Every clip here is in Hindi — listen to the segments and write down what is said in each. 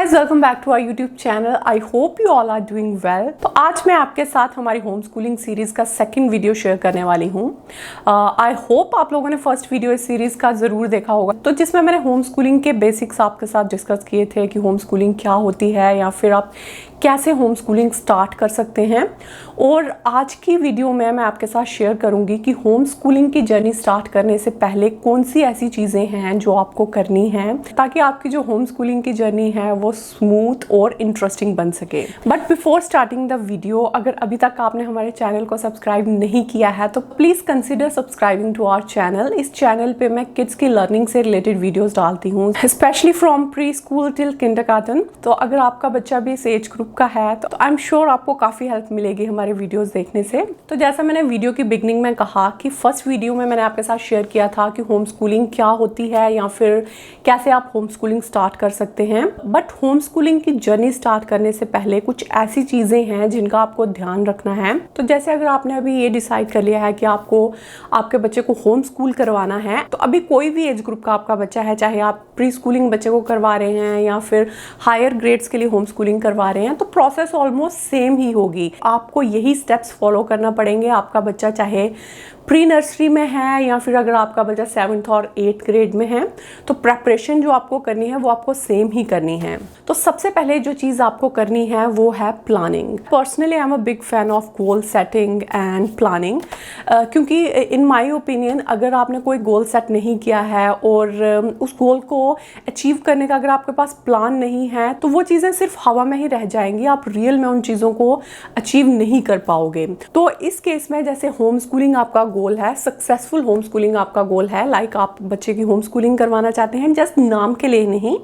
Guys, welcome back to our YouTube channel. I hope you all are doing well. तो आज मैं आपके साथ हमारी होम स्कूलिंग सीरीज का सेकंड वीडियो शेयर करने वाली हूँ। आई होप आप लोगों ने फर्स्ट वीडियो इस सीरीज का ज़रूर देखा होगा, तो जिसमें मैंने होम स्कूलिंग के बेसिक्स आपके साथ डिस्कस किए थे कि होम स्कूलिंग क्या होती है या फिर आप कैसे होम स्कूलिंग स्टार्ट कर सकते हैं। और आज की वीडियो में मैं आपके साथ शेयर करूंगी कि होम स्कूलिंग की जर्नी स्टार्ट करने से पहले कौन सी ऐसी चीज़ें हैं जो आपको करनी हैं ताकि आपकी जो होम स्कूलिंग की जर्नी है वो स्मूथ और इंटरेस्टिंग बन सके। But before starting the video, अगर अभी तक आपने हमारे चैनल को सब्सक्राइब नहीं किया है तो please consider subscribing to our channel. इस चैनल पे मैं किड्स की लर्निंग से रिलेटेड वीडियोस डालती हूँ, specially from pre school till kindergarten. तो अगर आपका बच्चा भी इस एज ग्रुप का है तो आई एम श्योर आपको काफ़ी हेल्प मिलेगी हमारे वीडियोस देखने से। तो जैसा मैंने वीडियो की बिगनिंग में कहा कि फर्स्ट वीडियो में मैंने आपके साथ शेयर किया था कि होम स्कूलिंग क्या होती है या फिर कैसे आप होम स्कूलिंग स्टार्ट कर सकते हैं। बट होम स्कूलिंग की जर्नी स्टार्ट करने से पहले कुछ ऐसी चीज़ें हैं जिनका आपको ध्यान रखना है। तो जैसे अगर आपने अभी ये डिसाइड कर लिया है कि आपको आपके बच्चे को होम स्कूल करवाना है, तो अभी कोई भी एज ग्रुप का आपका बच्चा है, चाहे आप प्री स्कूलिंग बच्चे को करवा रहे हैं या फिर हायर ग्रेड्स के लिए होम स्कूलिंग करवा रहे हैं, तो प्रोसेस ऑलमोस्ट सेम ही होगी। आपको यही स्टेप्स फॉलो करना पड़ेंगे। आपका बच्चा चाहे प्री नर्सरी में है या फिर अगर आपका बच्चा 7th और 8th ग्रेड में है, तो प्रेपरेशन जो आपको करनी है वो आपको सेम ही करनी है। तो सबसे पहले जो चीज़ आपको करनी है वो है planning. Personally I am a big fan of goal setting and planning, क्योंकि इन माय ओपिनियन अगर आपने कोई गोल सेट नहीं किया है और उस गोल को अचीव करने का अगर आपके पास प्लान नहीं है तो वो चीज़ें सिर्फ हवा में ही रह जाएंगी, आप रियल में उन चीज़ों को अचीव नहीं कर पाओगे। तो इस केस में जैसे होम स्कूलिंग आपका गोल है, सक्सेसफुल होम स्कूलिंग आपका गोल है, लाइक आप बच्चे की होम स्कूलिंग करवाना चाहते हैं, जस्ट नाम के लिए नहीं,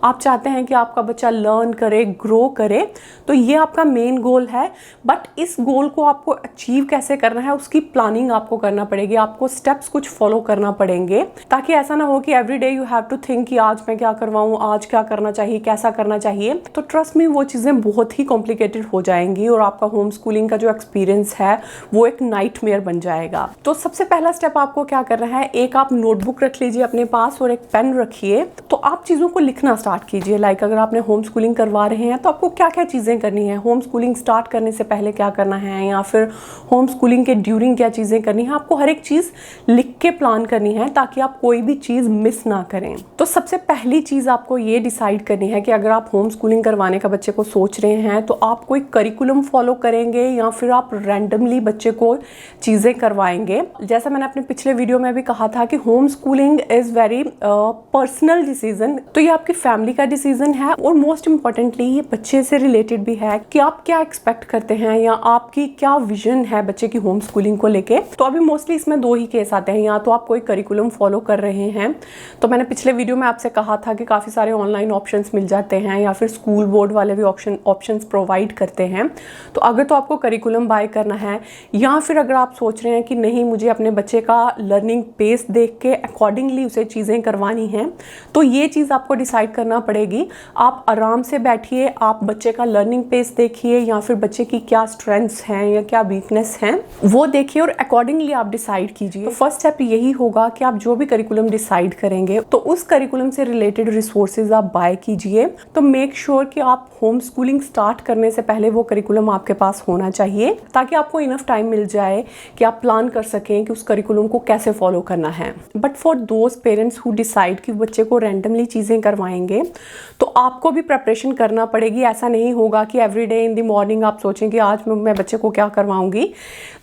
आप चाहते हैं कि आपका बच्चा लर्न करे, ग्रो करे, तो ये आपका मेन गोल है। बट इस गोल को आपको अचीव कैसे करना है उसकी प्लानिंग आपको करना पड़ेगी। आपको स्टेप्स कुछ फॉलो करना पड़ेंगे ताकि ऐसा ना हो कि every day you have to think कि आज मैं क्या करवाऊँ, आज क्या करना चाहिए, कैसा करना चाहिए। तो ट्रस्ट मी, वो चीज़ें बहुत ही कॉम्प्लिकेटेड हो जाएंगी और आपका होम स्कूलिंग का जो एक्सपीरियंस है वो एक नाइटमेयर बन जाएगा। तो सबसे पहला स्टेप आपको क्या करना है, एक आप नोटबुक रख लीजिए अपने पास और एक पेन रखिए। तो आप चीज़ों को लिखना स्टार्ट कीजिए। लाइक अगर आपने होम स्कूलिंग करवा रहे हैं तो आपको क्या क्या चीज़ें करनी है, होम स्कूलिंग स्टार्ट करने से पहले क्या करना है या फिर होम स्कूलिंग के ड्यूरिंग क्या चीज़ें करनी है, आपको हर एक चीज़ लिख के प्लान करनी है ताकि आप कोई भी चीज़ मिस ना करें। तो सबसे पहली चीज़ आपको ये डिसाइड करनी है कि अगर आप होम स्कूलिंग करवाने का बच्चे को सोच रहे हैं तो आप कोई करिकुलम फॉलो करेंगे या फिर आप रैंडमली बच्चे को चीज़ें करवाएंगे। जैसा मैंने अपने पिछले वीडियो में भी कहा था कि home schooling is very personal decision, तो ये आपकी फैमिली का डिसीजन है और मोस्ट इम्पॉर्टेंटली ये बच्चे से रिलेटेड भी है कि आप क्या एक्सपेक्ट करते हैं या आपकी क्या विजन है बच्चे की होम स्कूलिंग को लेके। तो अभी मोस्टली इसमें दो ही केस आते हैं, या तो आप कोई करिकुलम फॉलो कर रहे हैं, तो मैंने पिछले वीडियो में आपसे कहा था कि काफ़ी सारे ऑनलाइन ऑप्शंस मिल जाते हैं या फिर स्कूल बोर्ड वाले भी ऑप्शंस प्रोवाइड करते हैं। तो अगर तो आपको करिकुलम बाय करना है या फिर अगर आप सोच रहे हैं कि नहीं मुझे अपने बच्चे का लर्निंग पेस देख के अकॉर्डिंगली उसे चीज़ें करवानी हैं, तो ये चीज़ आपको डिसाइड करना पड़ेगी। आप आराम से बैठिए, आप बच्चे का लर्निंग पेस देखिए या फिर बच्चे की क्या स्ट्रेंथ्स हैं या क्या वीकनेस हैं वो देखिए और अकॉर्डिंगली आप डिसाइड कीजिए। तो फर्स्ट स्टेप यही होगा कि आप जो भी करिकुलम डिसाइड करेंगे तो उस करिकुलम से रिलेटेड रिसोर्सेज आप बाय कीजिए। तो मेक श्योर कि आप होम स्कूलिंग स्टार्ट करने से पहले वो करिकुलम आपके पास होना चाहिए ताकि आपको इनफ टाइम मिल जाए कि आप प्लान कर सकें कि उस करिकुलम को कैसे फॉलो करना है। But for those parents who decide कि बच्चे को रैंडमली चीज़ें करवाएंगे तो आपको भी प्रिपरेशन करना पड़ेगी। ऐसा नहीं होगा कि every day in the morning आप सोचें कि आज मैं बच्चे को क्या करवाऊंगी,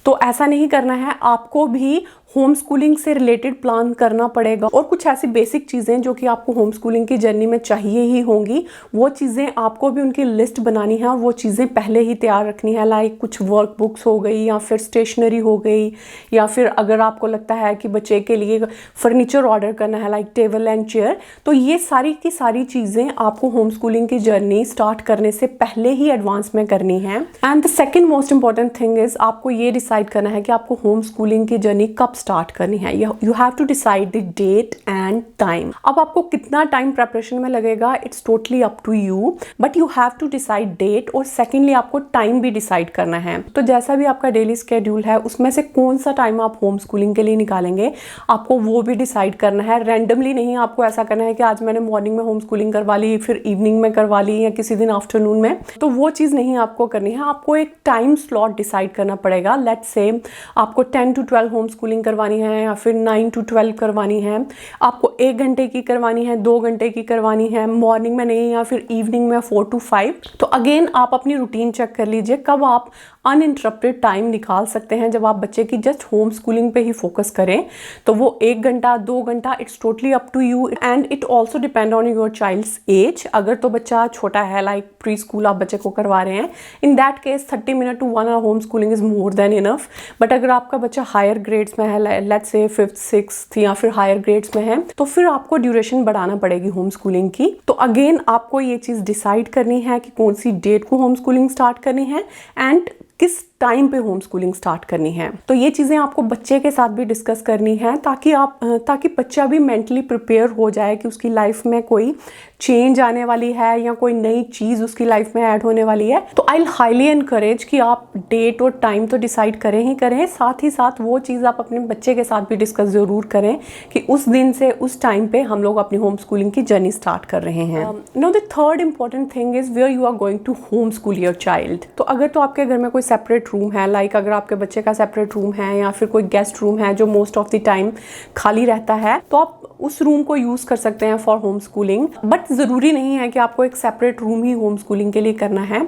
तो ऐसा नहीं करना है। आपको भी होम स्कूलिंग से रिलेटेड प्लान करना पड़ेगा और कुछ ऐसी बेसिक चीज़ें जो कि आपको होम स्कूलिंग की जर्नी में चाहिए ही होंगी, वो चीज़ें आपको भी उनकी लिस्ट बनानी है और वो चीज़ें पहले ही तैयार रखनी है। लाइक कुछ वर्क बुक्स हो गई या फिर स्टेशनरी हो गई या फिर अगर आपको लगता है कि बच्चे के लिए फर्नीचर ऑर्डर करना है लाइक टेबल एंड चेयर, तो ये सारी की सारी चीज़ें आपको होम स्कूलिंग की जर्नी स्टार्ट करने से पहले ही एडवांस में करनी है। And the second most important thing is आपको ये डिसाइड करना है कि आपको होम स्कूलिंग की जर्नी कब स्टार्ट करनी है। You have to decide the date and time. अब आपको कितना टाइम प्रेपरेशन में लगेगा, it's totally up to you, but you have to decide date और सेकेंडली आपको टाइम भी डिसाइड करना है। तो जैसा भी आपका डेली स्केड्यूल है उसमें से कौन सा टाइम आप होम स्कूलिंग के लिए निकालेंगे, आपको वो भी डिसाइड करना है। रैंडमली नहीं आपको ऐसा करना है कि आज मैंने मॉर्निंग में होम स्कूलिंग करवा ली, फिर इवनिंग में करवा ली या किसी दिन आफ्टरनून में, तो वो चीज़ नहीं आपको करनी है। आपको एक टाइम स्लॉट डिसाइड करना पड़ेगा। लेट्स से आपको 10 to 12 होम स्कूलिंग करवानी है या फिर 9 to 12 करवानी है, आपको 1 घंटे की करवानी है, 2 घंटे की करवानी है, मॉर्निंग में नहीं या फिर इवनिंग में 4 to 5। तो अगेन आप अपनी रूटीन चेक कर लीजिए कब आप अनइंटरप्टेड टाइम निकाल सकते हैं। जब आप बच्चे की जस्ट होम स्कूलिंग पे ही फोकस करें तो वो 1 घंटा 2 घंटा, it's totally up to you and it also depend on your child's age. अगर तो बच्चा छोटा है, लाइक प्री स्कूल आप बच्चे को करवा रहे हैं, in that case 30 minute to 1 hour home schooling is more than enough. But अगर आपका बच्चा हायर ग्रेड्स में है, लेट्स से 5th 6th या फिर हायर ग्रेड्स में है, तो फिर आपको ड्यूरेशन बढ़ाना पड़ेगी होम स्कूलिंग की। तो अगेन आपको ये चीज़ डिसाइड करनी है कि कौन सी डेट को होम स्कूलिंग स्टार्ट करनी है एंड किस टाइम पे होम स्कूलिंग स्टार्ट करनी है। तो ये चीज़ें आपको बच्चे के साथ भी डिस्कस करनी है ताकि बच्चा भी मेंटली प्रिपेयर हो जाए कि उसकी लाइफ में कोई चेंज आने वाली है या कोई नई चीज़ उसकी लाइफ में ऐड होने वाली है। तो आई हाईली एनकरेज कि आप डेट और टाइम तो डिसाइड करें ही करें, साथ ही साथ वो चीज़ आप अपने बच्चे के साथ भी डिस्कस ज़रूर करें कि उस दिन से उस टाइम पे हम लोग अपनी होम स्कूलिंग की जर्नी स्टार्ट कर रहे हैं। No the third important thing is where you are going to home school your child. तो अगर तो आपके घर में कोई सेपरेट रूम है, लाइक अगर आपके बच्चे का सेपरेट रूम है या फिर कोई गेस्ट रूम है जो मोस्ट ऑफ द टाइम खाली रहता है, तो आप उस रूम को यूज़ कर सकते हैं फॉर होम स्कूलिंग। बट ज़रूरी नहीं है कि आपको एक सेपरेट रूम ही होम स्कूलिंग के लिए करना है।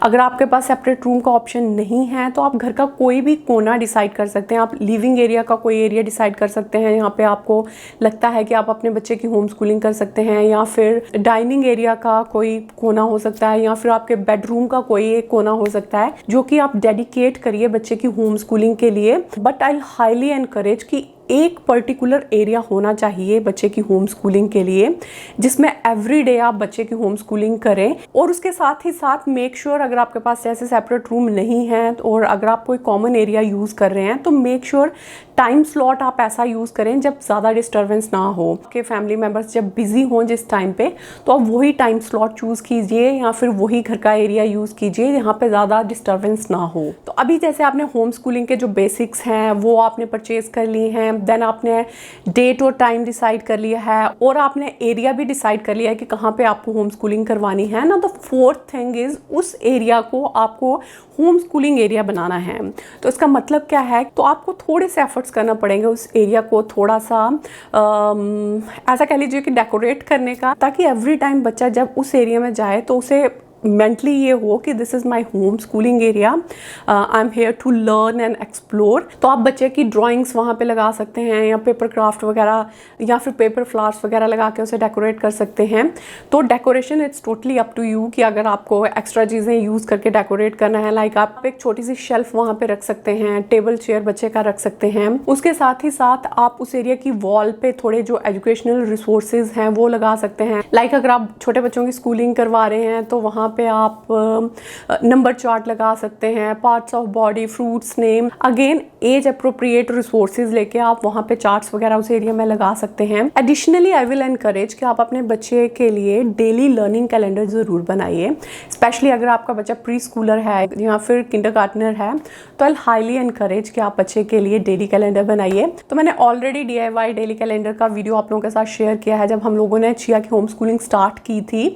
अगर आपके पास सेपरेट रूम का ऑप्शन नहीं है तो आप घर का कोई भी कोना डिसाइड कर सकते हैं। आप लिविंग एरिया का कोई एरिया डिसाइड कर सकते हैं, यहाँ पे आपको लगता है कि आप अपने बच्चे की होम स्कूलिंग कर सकते हैं, या फिर डाइनिंग एरिया का कोई कोना हो सकता है, या फिर आपके बेडरूम का कोई एक कोना हो सकता है जो कि आप डेडिकेट करिए बच्चे की होम स्कूलिंग के लिए। बट आई हाईली एनकरेज कि एक पर्टिकुलर एरिया होना चाहिए बच्चे की होम स्कूलिंग के लिए जिसमें एवरी डे आप बच्चे की होम स्कूलिंग करें। और उसके साथ ही साथ मेक श्योर अगर आपके पास ऐसे सेपरेट रूम नहीं है और अगर आप कोई कॉमन एरिया यूज़ कर रहे हैं तो मेक श्योर टाइम स्लॉट आप ऐसा यूज़ करें जब ज़्यादा डिस्टर्बेंस ना हो। आपके फैमिली मेम्बर्स जब बिजी हों जिस टाइम पे, तो आप वही टाइम स्लॉट चूज़ कीजिए या फिर वही घर का एरिया यूज़ कीजिए यहाँ पे ज़्यादा डिस्टर्बेंस ना हो। तो अभी जैसे आपने होम स्कूलिंग के जो बेसिक्स हैं वो आपने परचेज कर लिए हैं, देन आपने डेट और टाइम डिसाइड कर लिया है और आपने एरिया भी डिसाइड कर लिया है कि कहाँ पे आपको होम स्कूलिंग करवानी है ना। द फोर्थ थिंग इज उस एरिया को आपको होम स्कूलिंग एरिया बनाना है। तो इसका मतलब क्या है, तो आपको थोड़े से एफर्ट्स करना पड़ेंगे उस एरिया को थोड़ा सा ऐसा कह लीजिए कि डेकोरेट करने का, ताकि एवरी टाइम बच्चा जब उस एरिया में जाए तो उसे मेंटली ये हो कि this is my home schooling area, I am here to learn and explore. तो आप बच्चे की ड्राइंग्स वहाँ पे लगा सकते हैं या पेपर क्राफ्ट वगैरह या फिर पेपर फ्लावर्स वगैरह लगा के उसे डेकोरेट कर सकते हैं। तो decoration it's totally up to you कि अगर आपको एक्स्ट्रा चीज़ें यूज़ करके डेकोरेट करना है, लाइक आप एक छोटी सी शेल्फ वहाँ पे रख सकते हैं, टेबल चेयर बच्चे का रख सकते हैं। उसके साथ ही साथ आप उस एरिया की वॉल पे थोड़े जो एजुकेशनल रिसोर्सेज हैं वो लगा सकते हैं। लाइक अगर आप छोटे बच्चों की स्कूलिंग करवा रहे हैं तो वहाँ पे आप नंबर चार्ट लगा सकते हैं, parts of body, fruits name, again age appropriate resources लेके आप वहाँ पे चार्ट्स वगैरह उस एरिया में लगा सकते हैं। एडिशनली आई विल एनकरेज कि आप अपने बच्चे के लिए डेली लर्निंग कैलेंडर ज़रूर बनाइए। स्पेशली अगर आपका बच्चा प्री स्कूलर है या फिर किंडरगार्टनर है तो आई हाईली एनकरेज कि आप बच्चे के लिए डेली कैलेंडर बनाइए। तो मैंने ऑलरेडी DIY डेली कैलेंडर का वीडियो आप लोगों के साथ शेयर किया है। जब हम लोगों ने चिया की होम स्कूलिंग स्टार्ट की थी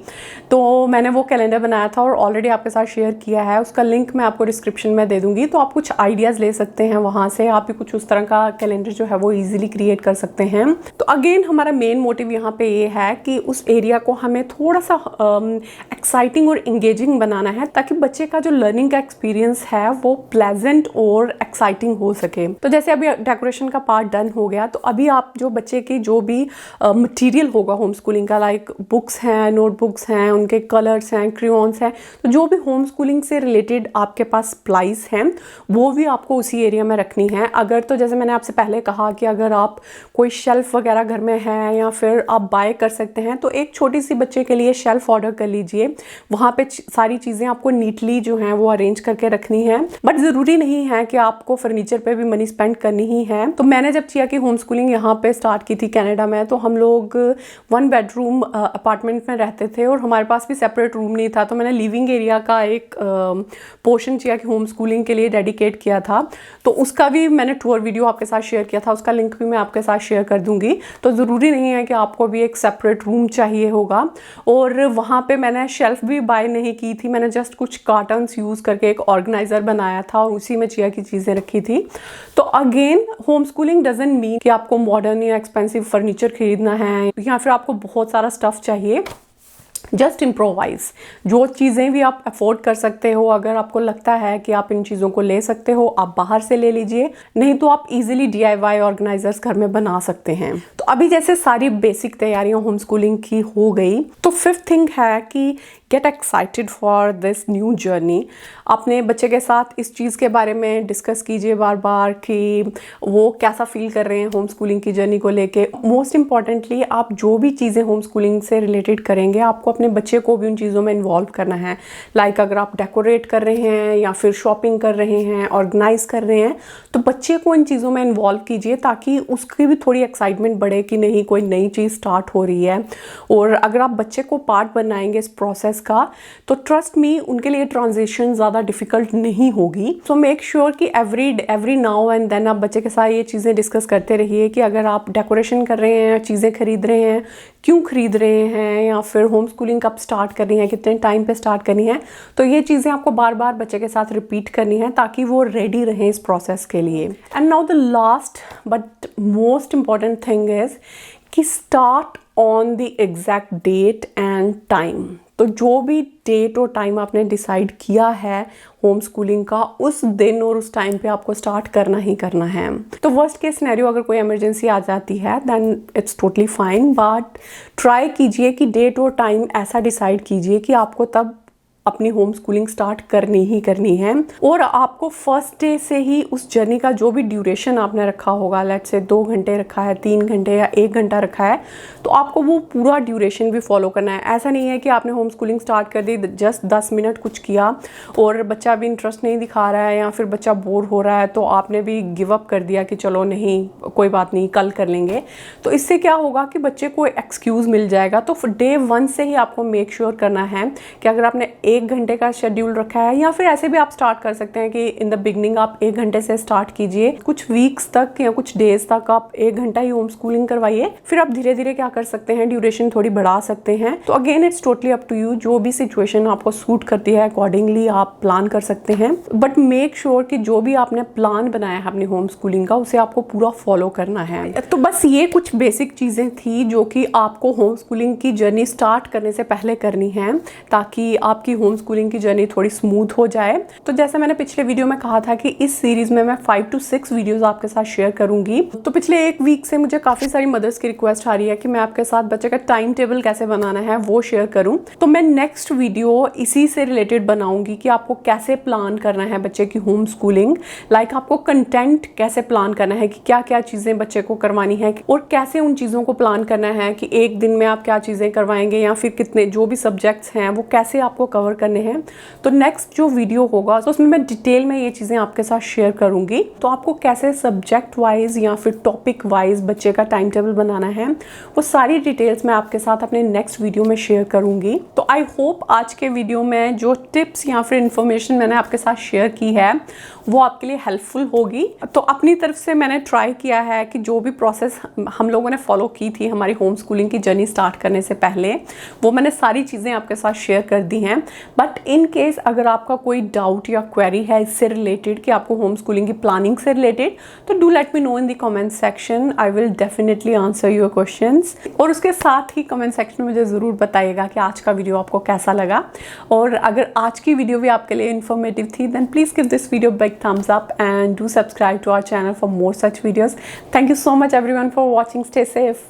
तो मैंने वो कैलेंडर बनाया था और ऑलरेडी आपके साथ शेयर किया है। उसका लिंक मैं आपको डिस्क्रिप्शन में दे दूंगी, तो आप कुछ आइडियाज़ ले सकते हैं वहाँ से। आप भी कुछ उस तरह का कैलेंडर जो है वो इजीली क्रिएट कर सकते हैं। तो अगेन हमारा मेन मोटिव यहाँ पे ये है कि उस एरिया को हमें थोड़ा सा एक्साइटिंग और इंगेजिंग बनाना है ताकि बच्चे का जो लर्निंग का एक्सपीरियंस है वो प्लेजेंट और एक्साइटिंग हो सके। तो जैसे अभी डेकोरेशन का पार्ट डन हो गया, तो अभी आप जो बच्चे की जो भी मटेरियल होगा होम स्कूलिंग का, लाइक बुक्स हैं, नोटबुक्स हैं, उनके कलर्स हैं, क्रेयॉन्स रेयॉन्स हैं, तो जो भी होम स्कूलिंग से रिलेटेड आपके पास सप्लाइज हैं वो भी आपको उसी एरिया में रखनी है। अगर तो जैसे मैंने आपसे पहले कहा कि अगर आप कोई शेल्फ वगैरह घर में है या फिर आप बाय कर सकते हैं, तो एक छोटी सी बच्चे के लिए शेल्फ ऑर्डर कर लीजिए। वहाँ पे सारी चीज़ें आपको नीटली जो हैं वो अरेंज करके रखनी है। बट ज़रूरी नहीं है कि आपको फर्नीचर पे भी मनी स्पेंड करनी ही है। तो मैंने जब चिया की होम स्कूलिंग यहाँ पे स्टार्ट की थी कनाडा में, तो हम लोग 1 बेडरूम अपार्टमेंट में रहते थे और हमारे पास भी सेपरेट रूम नहीं था। तो मैंने लिविंग एरिया का एक पोर्शन चिया की होम स्कूलिंग के लिए डेडिकेट किया था। तो उसका भी मैंने टूर वीडियो आपके साथ शेयर किया था, उसका लिंक भी मैं आपके साथ शेयर कर दूंगी। तो ज़रूरी नहीं है कि आपको भी एक सेपरेट रूम चाहिए होगा। और वहाँ पे मैंने शेल्फ भी बाय नहीं की थी, मैंने जस्ट कुछ कार्टन्स यूज़ करके एक ऑर्गेनाइज़र बनाया था और उसी में चिया की चीज़ें रखी थी। तो again home schooling doesn't mean कि आपको मॉडर्न या एक्सपेंसिव फर्नीचर खरीदना है या फिर आपको बहुत सारा स्टफ़ चाहिए। जस्ट इम्प्रोवाइज, जो चीज़ें भी आप अफोर्ड कर सकते हो, अगर आपको लगता है कि आप इन चीज़ों को ले सकते हो, आप बाहर से ले लीजिए, नहीं तो आप इजीली DIY ऑर्गेनाइजर्स घर में बना सकते हैं। तो अभी जैसे सारी बेसिक तैयारियां होम स्कूलिंग की हो गई, तो फिफ्थ थिंग है कि get excited for this new journey. अपने बच्चे के साथ इस चीज़ के बारे में डिस्कस कीजिए बार बार कि वो कैसा फील कर रहे हैं होम स्कूलिंग की जर्नी को लेके। मोस्ट इम्पॉर्टेंटली, आप जो भी चीज़ें होम स्कूलिंग से रिलेटेड करेंगे, आपको अपने बच्चे को भी उन चीज़ों में इन्वॉल्व करना है। लाइक अगर आप डेकोरेट कर रहे हैं या फिर शॉपिंग कर रहे हैं, ऑर्गेनाइज कर रहे हैं, तो बच्चे को इन चीज़ों में इन्वॉल्व कीजिए ताकि उसकी भी थोड़ी एक्साइटमेंट बढ़े कि नहीं, कोई नई चीज़ स्टार्ट हो रही है। और अगर आप बच्चे को पार्ट बनाएंगे इस प्रोसेस का, तो ट्रस्ट मी, उनके लिए ट्रांजिशन ज़्यादा डिफिकल्ट नहीं होगी। सो मेक श्योर कि एवरी नाउ एंड देन आप बच्चे के साथ ये चीज़ें डिस्कस करते रहिए कि अगर आप डेकोरेशन कर रहे हैं, चीज़ें खरीद रहे हैं, क्यों खरीद रहे हैं, या फिर होम स्कूलिंग कब स्टार्ट करनी है, कितने टाइम पे स्टार्ट करनी है। तो ये चीज़ें आपको बार बार बच्चे के साथ रिपीट करनी है ताकि वो रेडी रहें इस प्रोसेस के लिए। And now the last but most important thing is कि start on the exact date and time. तो जो भी डेट और टाइम आपने डिसाइड किया है होम स्कूलिंग का, उस दिन और उस टाइम पे आपको स्टार्ट करना ही करना है। तो वर्स्ट केस सिनेरियो, अगर कोई इमरजेंसी आ जाती है then it's totally fine, but try कीजिए कि डेट और टाइम ऐसा डिसाइड कीजिए कि आपको तब अपनी होम स्कूलिंग स्टार्ट करनी ही करनी है। और आपको फर्स्ट डे से ही उस जर्नी का जो भी ड्यूरेशन आपने रखा होगा, लेट्स से 2 घंटे रखा है, 3 घंटे या 1 घंटा रखा है, तो आपको वो पूरा ड्यूरेशन भी फॉलो करना है। ऐसा नहीं है कि आपने होम स्कूलिंग स्टार्ट कर दी, जस्ट 10 मिनट कुछ किया और बच्चा भी इंटरेस्ट नहीं दिखा रहा है या फिर बच्चा बोर हो रहा है, तो आपने भी गिव अप कर दिया कि चलो नहीं, कोई बात नहीं, कल कर लेंगे। तो इससे क्या होगा कि बच्चे को एक्सक्यूज़ मिल जाएगा। तो डे 1 से ही आपको मेक श्योर करना है कि अगर आपने 1 घंटे का शेड्यूल रखा है, या फिर ऐसे भी आप स्टार्ट कर सकते हैं कि इन द बिगनिंग आप 1 घंटे से स्टार्ट कीजिए, कुछ वीक्स तक या कुछ डेज तक आप 1 घंटा ही होम स्कूलिंग करवाइए, फिर आप धीरे धीरे क्या कर सकते हैं, ड्यूरेशन थोड़ी बढ़ा सकते हैं। तो again it's totally up to you, जो भी सिचुएशन आपको सूट करती है अकॉर्डिंगली आप प्लान कर सकते हैं। बट मेक श्योर कि जो भी आपने प्लान बनाया है अपनी होम स्कूलिंग का, उसे आपको पूरा फॉलो करना है। तो बस ये कुछ बेसिक चीजें थी जो कि आपको होम स्कूलिंग की जर्नी स्टार्ट करने से पहले करनी है, ताकि आपकी होम स्कूलिंग की जर्नी थोड़ी स्मूथ हो जाए। तो जैसे मैंने पिछले वीडियो में कहा था कि इस सीरीज में मैं 5 to 6 वीडियोस आपके साथ शेयर करूंगी। तो पिछले 1 वीक से मुझे काफी सारी मदर्स की रिक्वेस्ट आ रही है कि मैं आपके साथ बच्चे का टाइम टेबल कैसे बनाना है वो शेयर करूं। तो मैं नेक्स्ट वीडियो इसी से रिलेटेड बनाऊंगी कि आपको कैसे प्लान करना है बच्चे की होम स्कूलिंग। लाइक आपको कंटेंट कैसे प्लान करना है कि क्या क्या चीजें बच्चे को करवानी है, और कैसे उन चीजों को प्लान करना है कि एक दिन में आप क्या चीजें करवाएंगे, या फिर कितने जो भी सब्जेक्ट्स हैं वो कैसे आपको कवर करने हैं। तो नेक्स्ट जो वीडियो होगा तो उसमें मैं डिटेल में ये चीज़ें आपके साथ शेयर करूंगी। तो आपको कैसे सब्जेक्ट वाइज या फिर टॉपिक वाइज बच्चे का टाइम टेबल बनाना है, वो सारी डिटेल्स मैं आपके साथ अपने नेक्स्ट वीडियो में शेयर करूंगी। तो आई होप आज के वीडियो में जो टिप्स या फिर इंफॉर्मेशन मैंने आपके साथ शेयर की है वो आपके लिए हेल्पफुल होगी। तो अपनी तरफ से मैंने ट्राई किया है कि जो भी प्रोसेस हम लोगों ने फॉलो की थी हमारी होम स्कूलिंग की जर्नी स्टार्ट करने से पहले, वो मैंने सारी चीज़ें आपके साथ शेयर कर दी हैं। बट इन केस अगर आपका कोई डाउट या क्वेरी है इससे रिलेटेड कि आपको होम स्कूलिंग की प्लानिंग से रिलेटेड, तो do let me know in the comment section. I will definitely answer your questions. और उसके साथ ही कमेंट सेक्शन में मुझे ज़रूर बताइएगा कि आज का वीडियो आपको कैसा लगा। और अगर आज की वीडियो भी आपके लिए इन्फॉर्मेटिव थी, then please give this video big thumbs up and do subscribe to our channel for more such videos. Thank you so much everyone for watching. Stay safe.